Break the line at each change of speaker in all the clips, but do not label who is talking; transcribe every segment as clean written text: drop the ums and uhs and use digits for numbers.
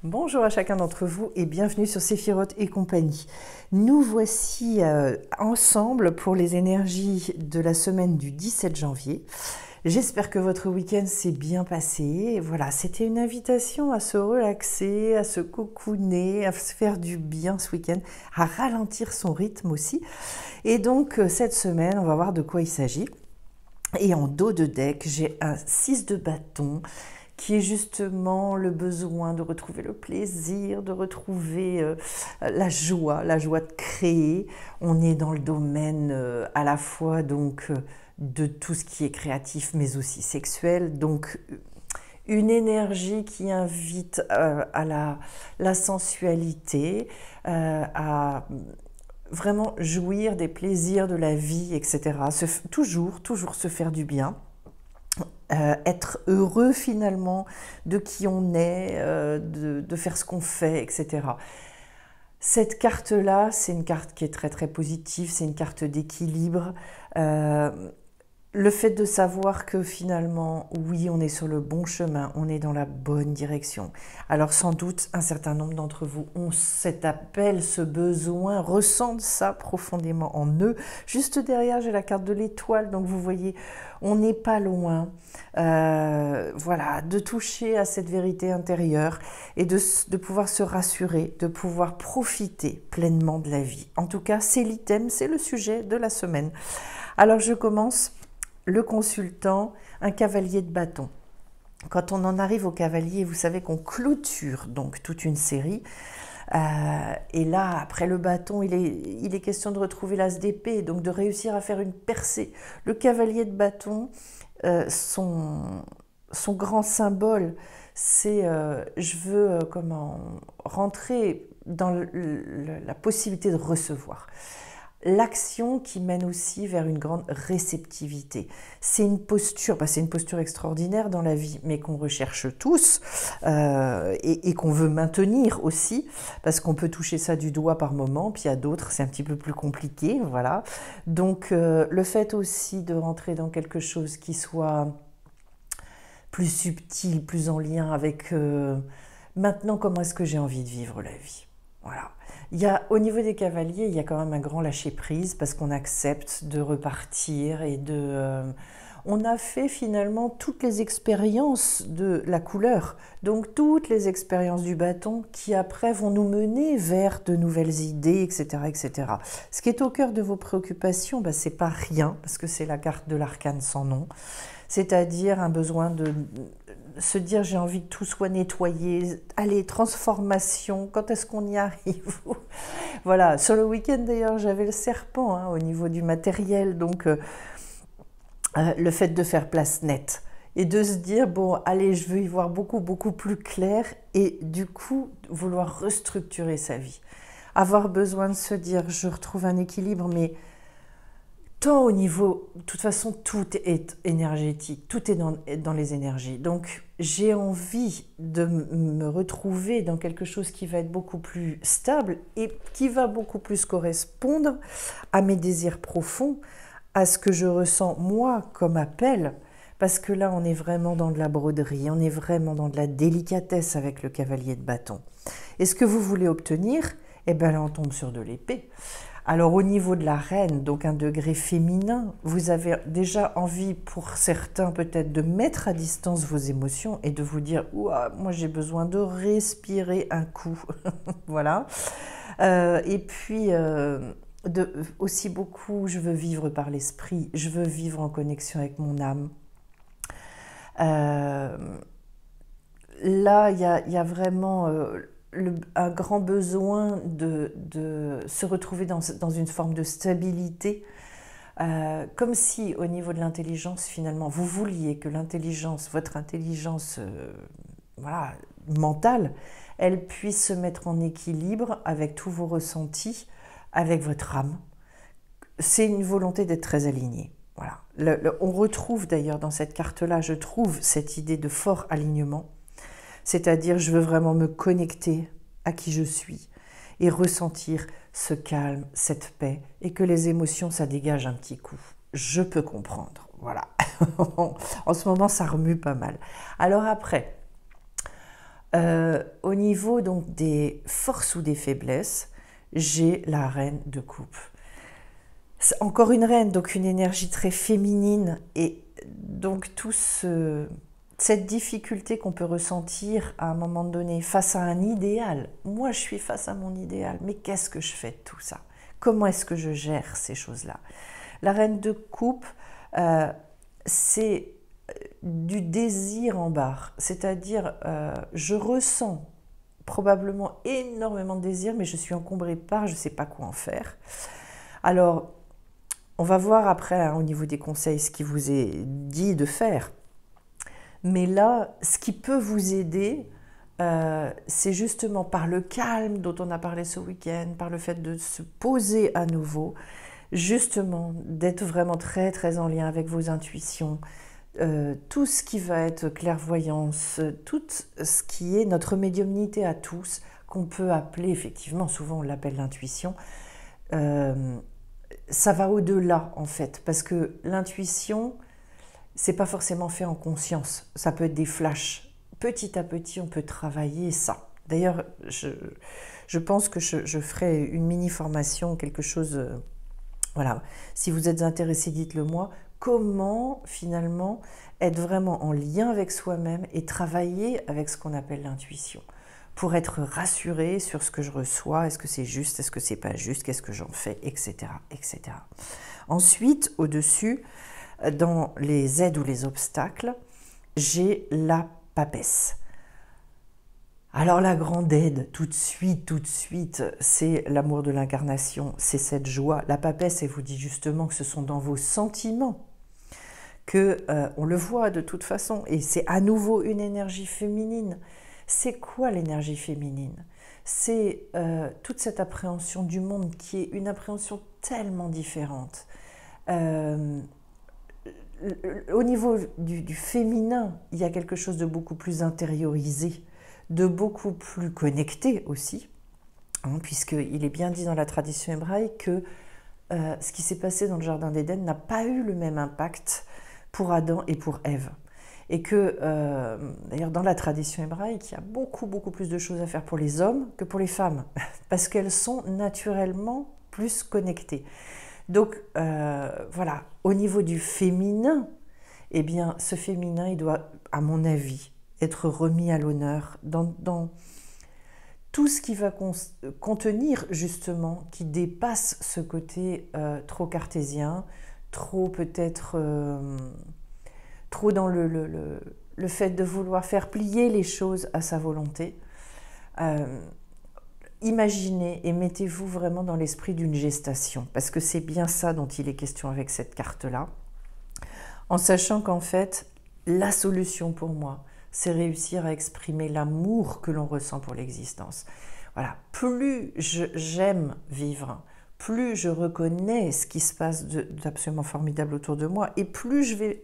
Bonjour à chacun d'entre vous et bienvenue sur Séphiroth et compagnie. Nous voici ensemble pour les énergies de la semaine du 17 janvier. J'espère que votre week-end s'est bien passé. Voilà, c'était une invitation à se relaxer, à se cocooner, à se faire du bien ce week-end, à ralentir son rythme aussi. Et donc cette semaine, on va voir de quoi il s'agit. Et en dos de deck, j'ai un 6 de bâton qui est justement le besoin de retrouver le plaisir, de retrouver la joie de créer. On est dans le domaine à la fois donc de tout ce qui est créatif mais aussi sexuel. Donc une énergie qui invite à la sensualité, à vraiment jouir des plaisirs de la vie, etc. Toujours se faire du bien. Être heureux finalement de qui on est, de faire ce qu'on fait, etc. Cette carte-là, c'est une carte qui est très très positive, c'est une carte d'équilibre. Le fait de savoir que finalement, oui, on est sur le bon chemin, on est dans la bonne direction. Alors sans doute, un certain nombre d'entre vous ont cet appel, ce besoin, ressentent ça profondément en eux. Juste derrière, j'ai la carte de l'étoile, donc vous voyez, on n'est pas loin. Voilà, de toucher à cette vérité intérieure et de pouvoir se rassurer, de pouvoir profiter pleinement de la vie. En tout cas, c'est l'item, c'est le sujet de la semaine. Alors je commence. Le consultant, un cavalier de bâton. Quand on en arrive au cavalier, vous savez qu'on clôture donc toute une série. Et là, après le bâton, il est question de retrouver l'as d'épée, donc de réussir à faire une percée. Le cavalier de bâton, son grand symbole, c'est je veux rentrer dans la possibilité de recevoir. L'action qui mène aussi vers une grande réceptivité. C'est une posture extraordinaire dans la vie, mais qu'on recherche tous et qu'on veut maintenir aussi, parce qu'on peut toucher ça du doigt par moment, puis à d'autres c'est un petit peu plus compliqué, voilà. Donc le fait aussi de rentrer dans quelque chose qui soit plus subtil, plus en lien avec maintenant comment est-ce que j'ai envie de vivre la vie. Voilà. Au niveau des cavaliers, il y a quand même un grand lâcher-prise parce qu'on accepte de repartir et on a fait finalement toutes les expériences de la couleur, donc toutes les expériences du bâton qui après vont nous mener vers de nouvelles idées, etc., etc. Ce qui est au cœur de vos préoccupations, c'est pas rien parce que c'est la carte de l'arcane sans nom, c'est-à-dire un besoin de se dire j'ai envie que tout soit nettoyé, allez, transformation, quand est-ce qu'on y arrive? Voilà, sur le week-end d'ailleurs j'avais le serpent au niveau du matériel, donc le fait de faire place nette et de se dire bon allez je veux y voir beaucoup plus clair et du coup vouloir restructurer sa vie. Avoir besoin de se dire je retrouve un équilibre mais tant au niveau, de toute façon, tout est énergétique, tout est dans les énergies. Donc, j'ai envie de me retrouver dans quelque chose qui va être beaucoup plus stable et qui va beaucoup plus correspondre à mes désirs profonds, à ce que je ressens moi comme appel. Parce que là, on est vraiment dans de la broderie, on est vraiment dans de la délicatesse avec le cavalier de bâton. Et ce que vous voulez obtenir, eh bien là, on tombe sur de l'épée. Alors au niveau de la reine, donc un degré féminin, vous avez déjà envie pour certains peut-être de mettre à distance vos émotions et de vous dire « Ouah, moi j'ai besoin de respirer un coup ». Voilà. Et puis aussi beaucoup, je veux vivre par l'esprit, je veux vivre en connexion avec mon âme. Là, il y a vraiment un grand besoin de se retrouver dans une forme de stabilité, comme si au niveau de l'intelligence, finalement, vous vouliez que l'intelligence, votre intelligence voilà, mentale, elle puisse se mettre en équilibre avec tous vos ressentis, avec votre âme. C'est une volonté d'être très aligné. Voilà. On retrouve d'ailleurs dans cette carte-là, je trouve, cette idée de fort alignement. C'est-à-dire, je veux vraiment me connecter à qui je suis et ressentir ce calme, cette paix, et que les émotions, ça dégage un petit coup. Je peux comprendre, voilà. En ce moment, ça remue pas mal. Alors après, Au niveau donc des forces ou des faiblesses, j'ai la reine de coupe. C'est encore une reine, donc une énergie très féminine, et donc cette difficulté qu'on peut ressentir à un moment donné face à un idéal. Moi, je suis face à mon idéal, mais qu'est-ce que je fais de tout ça? Comment est-ce que je gère ces choses-là? La reine de coupe, c'est du désir en barre, c'est-à-dire je ressens probablement énormément de désir, mais je suis encombrée par je ne sais pas quoi en faire. Alors, on va voir après hein, au niveau des conseils ce qui vous est dit de faire. Mais là, ce qui peut vous aider, c'est justement par le calme dont on a parlé ce week-end, par le fait de se poser à nouveau, justement d'être vraiment très très en lien avec vos intuitions, tout ce qui va être clairvoyance, tout ce qui est notre médiumnité à tous, qu'on peut appeler effectivement, souvent on l'appelle l'intuition, ça va au-delà en fait, parce que l'intuition, c'est pas forcément fait en conscience, ça peut être des flashs. Petit à petit, on peut travailler ça. D'ailleurs, je pense que je ferai une mini-formation, quelque chose, voilà. Si vous êtes intéressé, dites-le moi. Comment, finalement, être vraiment en lien avec soi-même et travailler avec ce qu'on appelle l'intuition pour être rassuré sur ce que je reçois, est-ce que c'est juste, est-ce que c'est pas juste, qu'est-ce que j'en fais, etc., etc. Ensuite, au-dessus, dans les aides ou les obstacles, j'ai la papesse. Alors la grande aide, tout de suite, c'est l'amour de l'incarnation, c'est cette joie. La papesse, elle vous dit justement que ce sont dans vos sentiments que on le voit de toute façon, et c'est à nouveau une énergie féminine. C'est quoi l'énergie féminine? C'est toute cette appréhension du monde qui est une appréhension tellement différente. Au niveau du féminin, il y a quelque chose de beaucoup plus intériorisé, de beaucoup plus connecté aussi, hein, puisqu'il est bien dit dans la tradition hébraïque que ce qui s'est passé dans le jardin d'Éden n'a pas eu le même impact pour Adam et pour Ève. Et que, d'ailleurs, dans la tradition hébraïque, il y a beaucoup plus de choses à faire pour les hommes que pour les femmes, parce qu'elles sont naturellement plus connectées. Donc, voilà, au niveau du féminin, eh bien, ce féminin, il doit, à mon avis, être remis à l'honneur dans tout ce qui va contenir, justement, qui dépasse ce côté trop cartésien, trop peut-être... trop dans le fait de vouloir faire plier les choses à sa volonté. Imaginez et mettez-vous vraiment dans l'esprit d'une gestation, parce que c'est bien ça dont il est question avec cette carte-là, en sachant qu'en fait, la solution pour moi, c'est réussir à exprimer l'amour que l'on ressent pour l'existence. Voilà, plus j'aime vivre, plus je reconnais ce qui se passe d'absolument formidable autour de moi, et plus je vais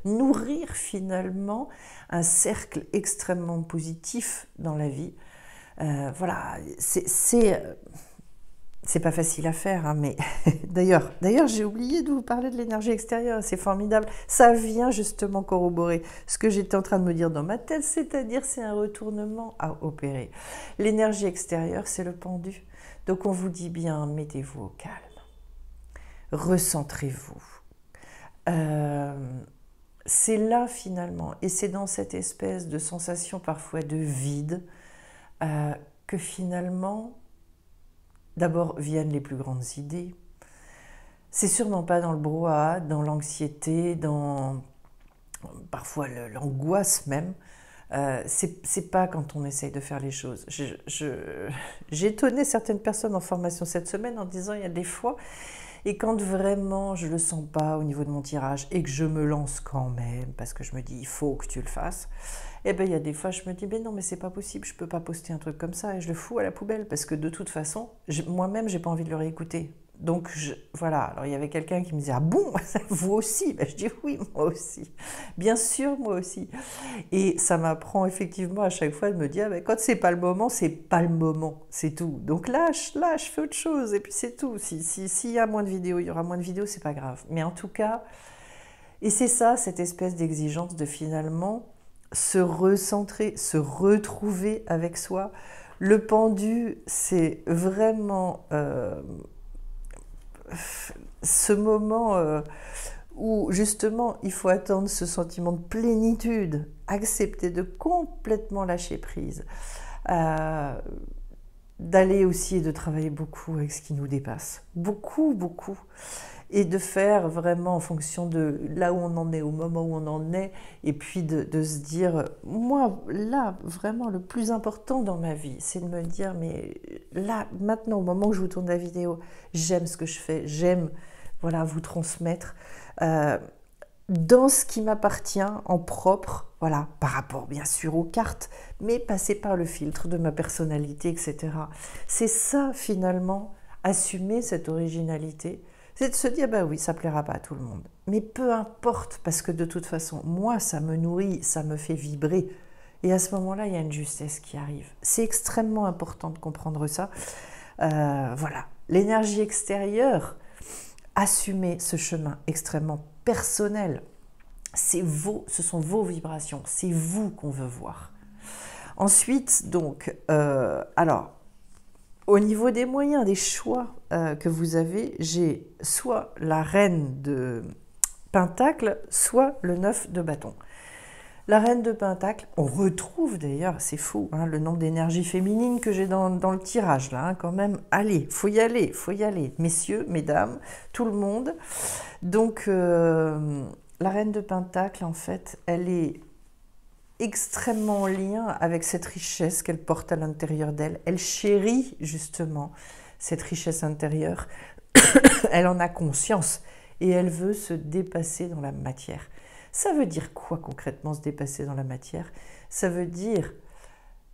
nourrir finalement un cercle extrêmement positif dans la vie. Voilà, c'est pas facile à faire, hein, mais d'ailleurs, j'ai oublié de vous parler de l'énergie extérieure, c'est formidable. Ça vient justement corroborer ce que j'étais en train de me dire dans ma tête, c'est-à-dire c'est un retournement à opérer. L'énergie extérieure, c'est le pendu. Donc on vous dit bien, mettez-vous au calme, recentrez-vous. C'est là finalement, et c'est dans cette espèce de sensation parfois de vide, que finalement, d'abord viennent les plus grandes idées. C'est sûrement pas dans le brouhaha, dans l'anxiété, dans parfois l'angoisse même. C'est pas quand on essaye de faire les choses. J'ai étonné certaines personnes en formation cette semaine en disant il y a des fois, et quand vraiment je le sens pas au niveau de mon tirage et que je me lance quand même parce que je me dis il faut que tu le fasses, et bien il y a des fois je me dis mais non mais c'est pas possible, je peux pas poster un truc comme ça, et je le fous à la poubelle parce que de toute façon moi-même j'ai pas envie de le réécouter. Donc voilà, alors il y avait quelqu'un qui me disait ah bon, vous aussi? Ben, je dis oui, moi aussi, bien sûr moi aussi. Et ça m'apprend effectivement à chaque fois de me dire ben, quand c'est pas le moment, c'est tout. Donc lâche, fais autre chose et puis c'est tout. S'il y a moins de vidéos, il y aura moins de vidéos, c'est pas grave. Mais en tout cas, et c'est ça cette espèce d'exigence de finalement se recentrer, se retrouver avec soi. Le pendu, c'est vraiment ce moment où justement il faut attendre ce sentiment de plénitude, accepter de complètement lâcher prise, d'aller aussi et de travailler beaucoup avec ce qui nous dépasse, beaucoup, beaucoup, et de faire vraiment en fonction de là où on en est, au moment où on en est, et puis de se dire, moi, là, vraiment, le plus important dans ma vie, c'est de me dire, mais là, maintenant, au moment où je vous tourne la vidéo, j'aime ce que je fais, j'aime, voilà, vous transmettre dans ce qui m'appartient en propre, voilà, par rapport bien sûr aux cartes, mais passer par le filtre de ma personnalité, etc. C'est ça, finalement, assumer cette originalité, c'est de se dire, bah oui, ça plaira pas à tout le monde. Mais peu importe, parce que de toute façon, moi, ça me nourrit, ça me fait vibrer. Et à ce moment-là, il y a une justesse qui arrive. C'est extrêmement important de comprendre ça. Voilà, l'énergie extérieure, assumer ce chemin extrêmement personnel. Ce sont vos vibrations, c'est vous qu'on veut voir. Ensuite, donc, alors, au niveau des moyens, des choix que vous avez, j'ai soit la reine de Pentacle, soit le 9 de bâton. La reine de Pentacle, on retrouve d'ailleurs, c'est fou, hein, le nombre d'énergies féminines que j'ai dans le tirage, là, hein, quand même. Allez, faut y aller, messieurs, mesdames, tout le monde. Donc, la reine de Pentacle, en fait, elle est extrêmement en lien avec cette richesse qu'elle porte à l'intérieur d'elle. Elle chérit justement cette richesse intérieure. Elle en a conscience et elle veut se dépasser dans la matière. Ça veut dire quoi concrètement, se dépasser dans la matière? Ça veut dire,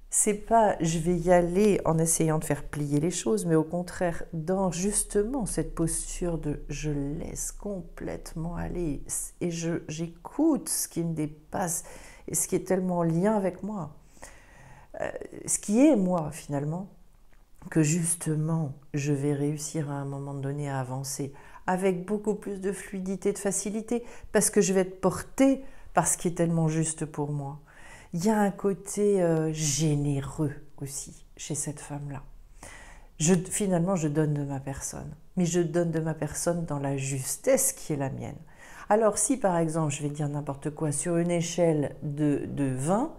c'est pas je vais y aller en essayant de faire plier les choses, mais au contraire, dans justement cette posture de je laisse complètement aller et j'écoute ce qui me dépasse et ce qui est tellement en lien avec moi. Ce qui est moi finalement, que justement je vais réussir à un moment donné à avancer avec beaucoup plus de fluidité, de facilité, parce que je vais être portée par ce qui est tellement juste pour moi. Il y a un côté généreux aussi chez cette femme-là. Finalement, je donne de ma personne, mais je donne de ma personne dans la justesse qui est la mienne. Alors si par exemple, je vais dire n'importe quoi, sur une échelle de 20,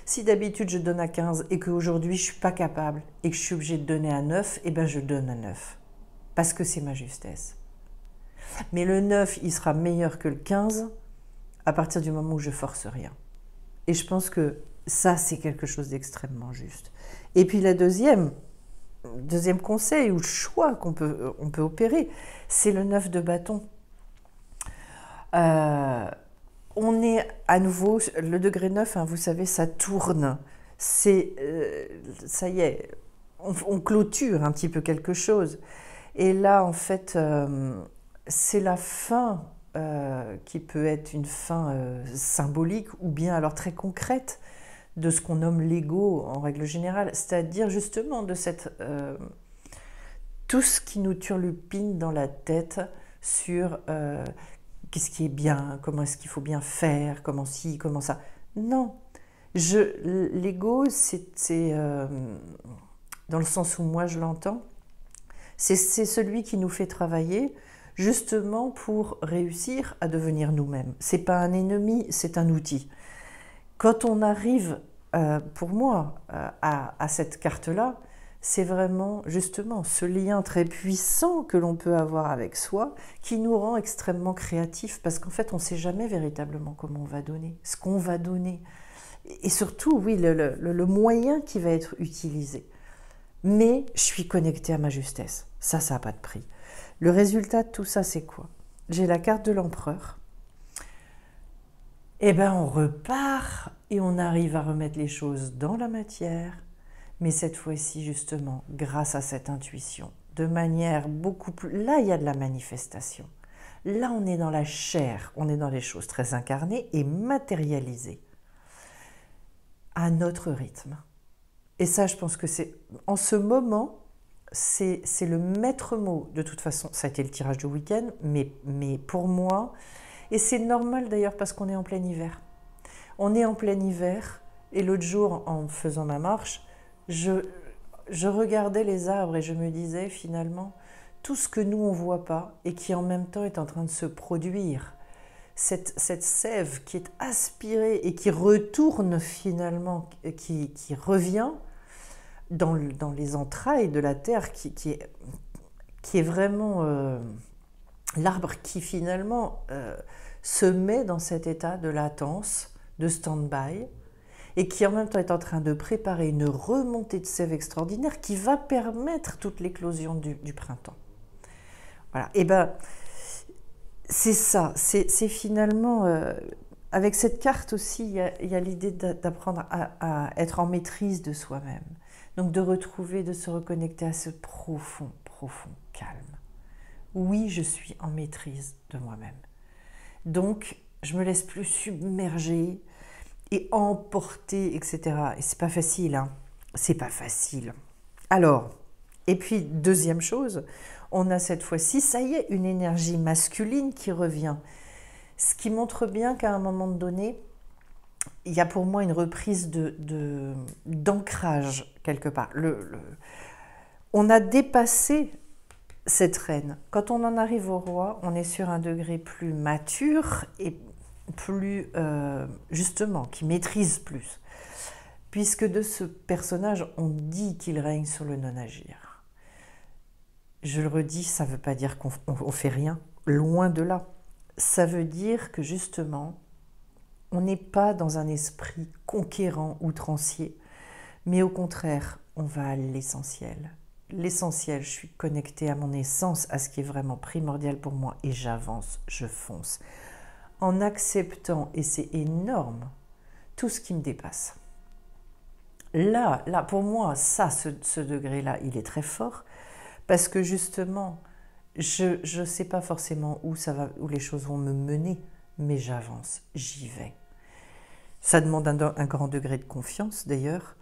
si d'habitude je donne à 15 et qu'aujourd'hui je ne suis pas capable et que je suis obligée de donner à 9, eh bien je donne à 9, parce que c'est ma justesse. Mais le 9, il sera meilleur que le 15 à partir du moment où je force rien. Et je pense que ça, c'est quelque chose d'extrêmement juste. Et puis la deuxième conseil ou choix qu'on peut opérer, c'est le 9 de bâton. On est à nouveau, le degré 9, hein, vous savez, ça tourne. Ça y est, on clôture un petit peu quelque chose. Et là, en fait, c'est la fin qui peut être une fin symbolique ou bien alors très concrète de ce qu'on nomme l'ego en règle générale, c'est-à-dire justement de tout ce qui nous turlupine dans la tête sur qu'est-ce qui est bien, comment est-ce qu'il faut bien faire, comment ci, comment ça. Non, l'ego, c'est dans le sens où moi je l'entends, c'est celui qui nous fait travailler justement pour réussir à devenir nous-mêmes. C'est pas un ennemi, c'est un outil. Quand on arrive, pour moi, à cette carte-là, c'est vraiment justement ce lien très puissant que l'on peut avoir avec soi qui nous rend extrêmement créatifs parce qu'en fait, on ne sait jamais véritablement comment on va donner, ce qu'on va donner. Et surtout, oui, le moyen qui va être utilisé. Mais je suis connectée à ma justesse. Ça n'a pas de prix. Le résultat de tout ça, c'est quoi? J'ai la carte de l'empereur. Eh bien, on repart et on arrive à remettre les choses dans la matière, mais cette fois-ci, justement, grâce à cette intuition, de manière beaucoup plus... Là, il y a de la manifestation. Là, on est dans la chair, on est dans les choses très incarnées et matérialisées, à notre rythme. Et ça, je pense que c'est... En ce moment, c'est le maître mot. De toute façon, ça a été le tirage du week-end, mais pour moi... Et c'est normal d'ailleurs parce qu'on est en plein hiver. On est en plein hiver et l'autre jour, en faisant ma marche, je regardais les arbres et je me disais finalement, tout ce que nous on ne voit pas et qui en même temps est en train de se produire, cette sève qui est aspirée et qui retourne finalement, qui revient dans les entrailles de la terre, qui est vraiment l'arbre qui finalement se met dans cet état de latence, de stand-by, et qui en même temps est en train de préparer une remontée de sève extraordinaire qui va permettre toute l'éclosion du printemps. Voilà, et ben c'est ça, c'est finalement, avec cette carte aussi, il y a l'idée d'apprendre à être en maîtrise de soi-même. Donc de retrouver, de se reconnecter à ce profond calme. Oui, je suis en maîtrise de moi-même. Donc, je me laisse plus submerger et emporter, etc. Et c'est pas facile, hein. C'est pas facile. Alors, et puis, deuxième chose, on a cette fois-ci, ça y est, une énergie masculine qui revient. Ce qui montre bien qu'à un moment donné, il y a pour moi une reprise d'ancrage quelque part. On a dépassé cette reine. Quand on en arrive au roi, on est sur un degré plus mature et plus, justement, qui maîtrise plus. Puisque de ce personnage, on dit qu'il règne sur le non-agir. Je le redis, ça ne veut pas dire qu'on ne fait rien, loin de là. Ça veut dire que justement, on n'est pas dans un esprit conquérant, outrancier, mais au contraire, on va à l'essentiel. L'essentiel, je suis connectée à mon essence, à ce qui est vraiment primordial pour moi, et j'avance, je fonce, en acceptant, et c'est énorme, tout ce qui me dépasse. Là, pour moi, ça, ce degré-là, il est très fort, parce que justement, je ne sais pas forcément où les choses vont me mener, mais j'avance, j'y vais. Ça demande un grand degré de confiance, d'ailleurs,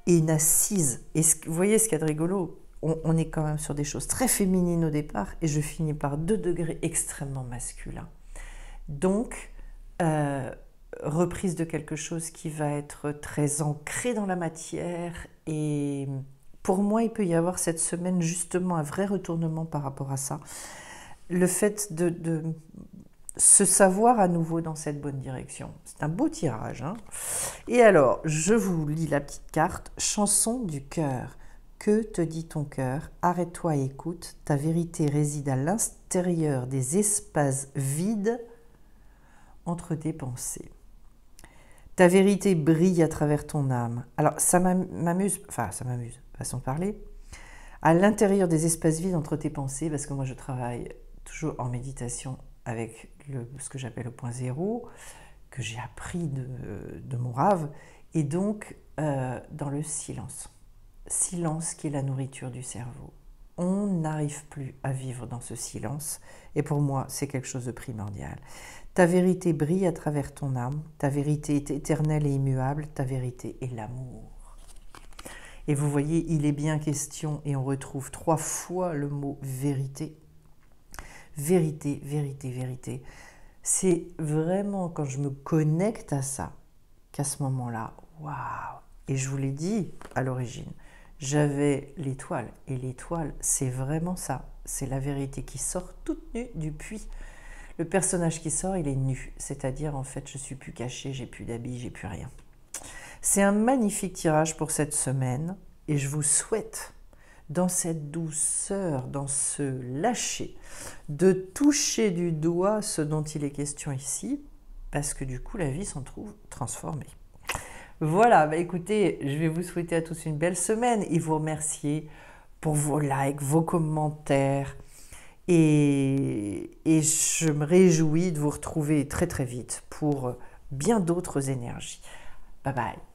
et une assise. Et vous voyez ce qu'il y a de rigolo, on est quand même sur des choses très féminines au départ, et je finis par 2 degrés extrêmement masculins. Donc, reprise de quelque chose qui va être très ancré dans la matière, et pour moi, il peut y avoir cette semaine justement un vrai retournement par rapport à ça. Le fait de se savoir à nouveau dans cette bonne direction. C'est un beau tirage, hein. Et alors, je vous lis la petite carte. Chanson du cœur. Que te dit ton cœur? Arrête-toi et écoute. Ta vérité réside à l'intérieur des espaces vides entre tes pensées. Ta vérité brille à travers ton âme. Alors, ça m'amuse, façon de parler. À l'intérieur des espaces vides entre tes pensées, parce que moi, je travaille toujours en méditation avec ce que j'appelle le point zéro, que j'ai appris de mon rave, et donc dans le silence. Silence qui est la nourriture du cerveau. On n'arrive plus à vivre dans ce silence, et pour moi, c'est quelque chose de primordial. Ta vérité brille à travers ton âme, ta vérité est éternelle et immuable, ta vérité est l'amour. Et vous voyez, il est bien question, et on retrouve 3 fois le mot vérité. Vérité, vérité, vérité. C'est vraiment quand je me connecte à ça, qu'à ce moment-là, waouh! Et je vous l'ai dit à l'origine, j'avais l'étoile. Et l'étoile, c'est vraiment ça. C'est la vérité qui sort toute nue du puits. Le personnage qui sort, il est nu. C'est-à-dire, en fait, je ne suis plus cachée, j'ai plus d'habits, j'ai plus rien. C'est un magnifique tirage pour cette semaine. Et je vous souhaite, dans cette douceur, dans ce lâcher, de toucher du doigt ce dont il est question ici, parce que du coup, la vie s'en trouve transformée. Voilà, bah écoutez, je vais vous souhaiter à tous une belle semaine et vous remercier pour vos likes, vos commentaires. Et je me réjouis de vous retrouver très très vite pour bien d'autres énergies. Bye bye.